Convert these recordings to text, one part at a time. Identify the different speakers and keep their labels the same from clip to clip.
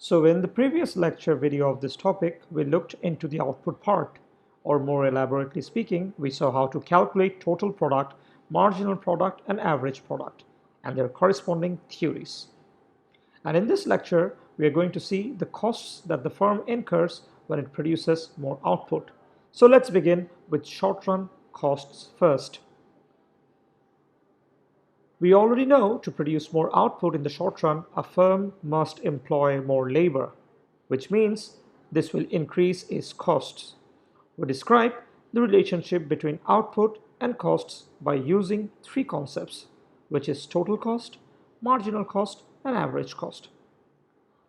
Speaker 1: So in the previous lecture video of this topic, we looked into the output part, or more elaborately speaking, we saw how to calculate total product, marginal product, and average product, and their corresponding theories. And in this lecture, we are going to see the costs that the firm incurs when it produces more output. So let's begin with short-run costs first. We already know to produce more output in the short run, a firm must employ more labor, which means this will increase its costs. We describe the relationship between output and costs by using three concepts, which is total cost, marginal cost, and average cost.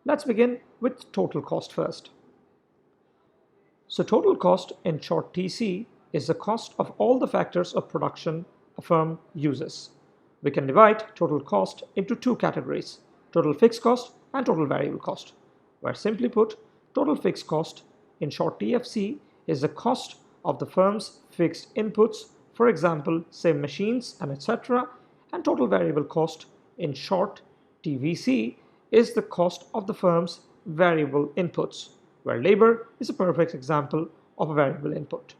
Speaker 1: Let's begin with total cost first. So total cost, in short TC, is the cost of all the factors of production a firm uses. We can divide total cost into two categories, total fixed cost and total variable cost, where simply put, total fixed cost, in short TFC, is the cost of the firm's fixed inputs, for example, say machines and etc., and total variable cost, in short TVC, is the cost of the firm's variable inputs, where labor is a perfect example of a variable input.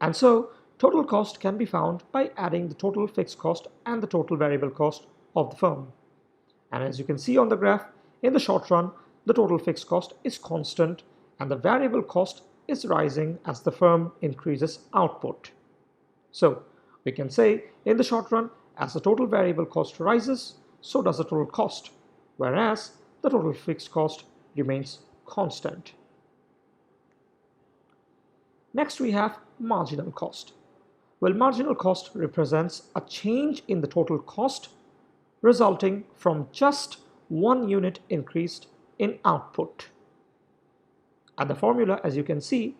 Speaker 1: And so, total cost can be found by adding the total fixed cost and the total variable cost of the firm. And as you can see on the graph, in the short run, the total fixed cost is constant and the variable cost is rising as the firm increases output. So, we can say in the short run, as the total variable cost rises, so does the total cost, whereas the total fixed cost remains constant. Next we have marginal cost. Well, marginal cost represents a change in the total cost resulting from just one unit increased in output. And the formula, as you can see,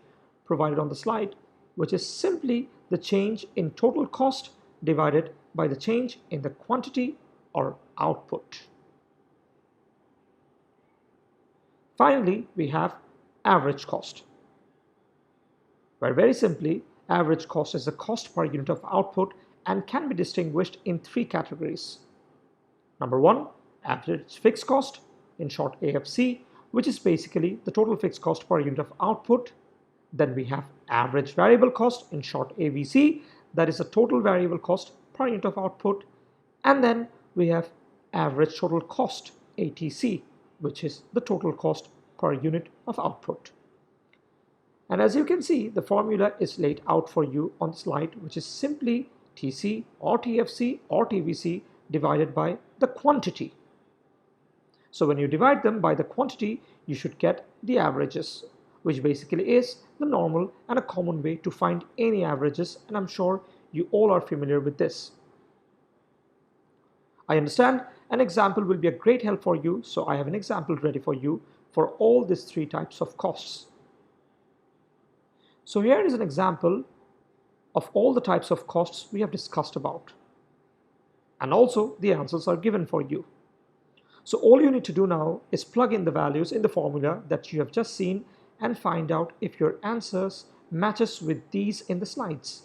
Speaker 1: provided on the slide, which is simply the change in total cost divided by the change in the quantity or output. Finally, we have average cost, where very simply, average cost is the cost per unit of output and can be distinguished in three categories. Number one, average fixed cost, in short AFC, which is basically the total fixed cost per unit of output. Then we have average variable cost, in short AVC, that is the total variable cost per unit of output. And then we have average total cost, ATC, which is the total cost per unit of output. And as you can see, the formula is laid out for you on the slide, which is simply TC or TFC or TVC divided by the quantity. So when you divide them by the quantity, you should get the averages, which basically is the normal and a common way to find any averages, and I'm sure you all are familiar with this. I understand an example will be a great help for you, so I have an example ready for you for all these three types of costs. So here is an example of all the types of costs we have discussed about. And also the answers are given for you. So all you need to do now is plug in the values in the formula that you have just seen and find out if your answers matches with these in the slides.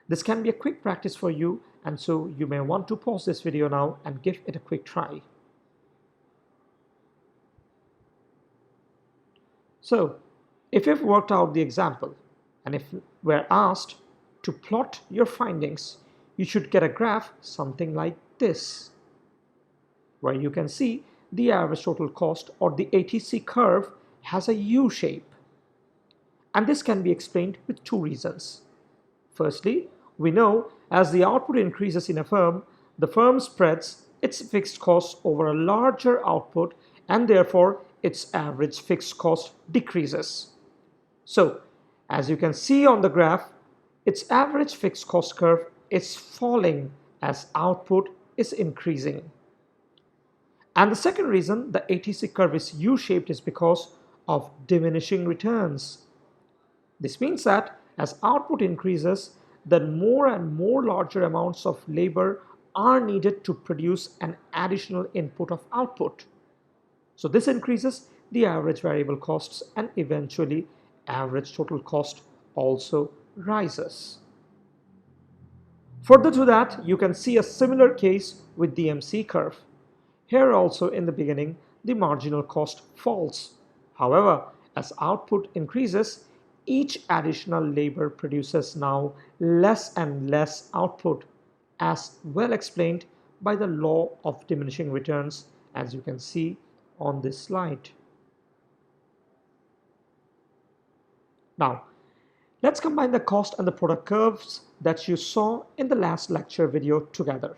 Speaker 1: This can be a quick practice for you, and so you may want to pause this video now and give it a quick try. So, if you've worked out the example, and if we're asked to plot your findings, you should get a graph something like this, where you can see the average total cost or the ATC curve has a U shape. And this can be explained with two reasons. Firstly, we know as the output increases in a firm, the firm spreads its fixed costs over a larger output and therefore its average fixed cost decreases. So, as you can see on the graph, its average fixed cost curve is falling as output is increasing. And the second reason the ATC curve is U-shaped is because of diminishing returns. This means that as output increases, then more and more larger amounts of labor are needed to produce an additional input of output. So this increases the average variable costs and eventually average total cost also rises. Further to that, you can see a similar case with the MC curve. Here also in the beginning, the marginal cost falls. However, as output increases, each additional labor produces now less and less output, as well explained by the law of diminishing returns, as you can see on this slide. Now, let's combine the cost and the product curves that you saw in the last lecture video together.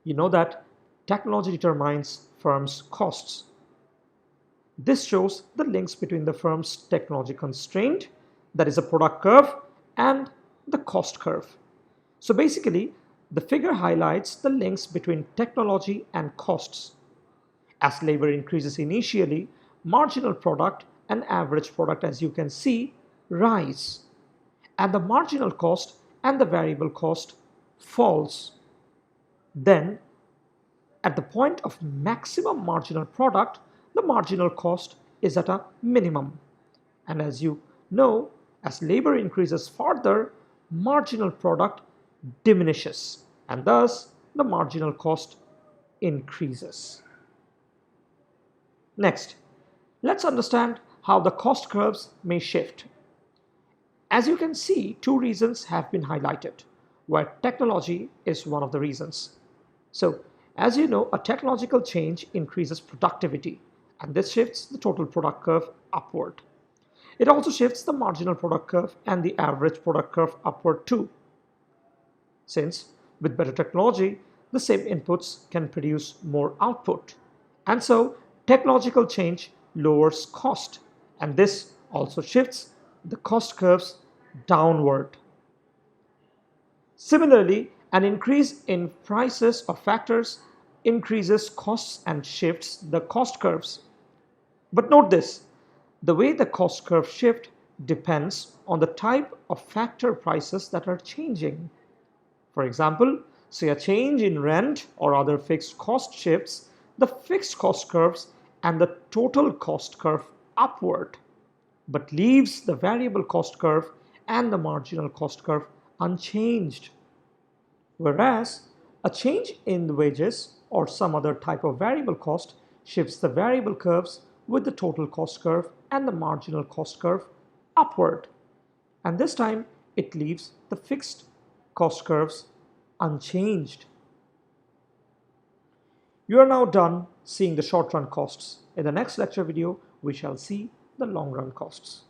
Speaker 1: You know that technology determines firms' costs. This shows the links between the firm's technology constraint, that is a product curve, and the cost curve. So basically, the figure highlights the links between technology and costs. As labor increases initially, marginal product and average product, as you can see, rise, and the marginal cost and the variable cost falls. Then, at the point of maximum marginal product, the marginal cost is at a minimum. And as you know, as labor increases further, marginal product diminishes, and thus the marginal cost increases. Next, let's understand how the cost curves may shift. As you can see, two reasons have been highlighted, where technology is one of the reasons. So, as you know, a technological change increases productivity, and this shifts the total product curve upward. It also shifts the marginal product curve and the average product curve upward too, since with better technology, the same inputs can produce more output. And so, technological change lowers cost, and this also shifts the cost curves downward. Similarly, an increase in prices of factors increases costs and shifts the cost curves. But note this, the way the cost curve shift depends on the type of factor prices that are changing. For example, say a change in rent or other fixed cost shifts the fixed cost curves and the total cost curve upward, but leaves the variable cost curve and the marginal cost curve unchanged. Whereas a change in the wages or some other type of variable cost shifts the variable curves with the total cost curve and the marginal cost curve upward. And this time it leaves the fixed cost curves unchanged. You are now done seeing the short run costs. In the next lecture video, we shall see the long run costs.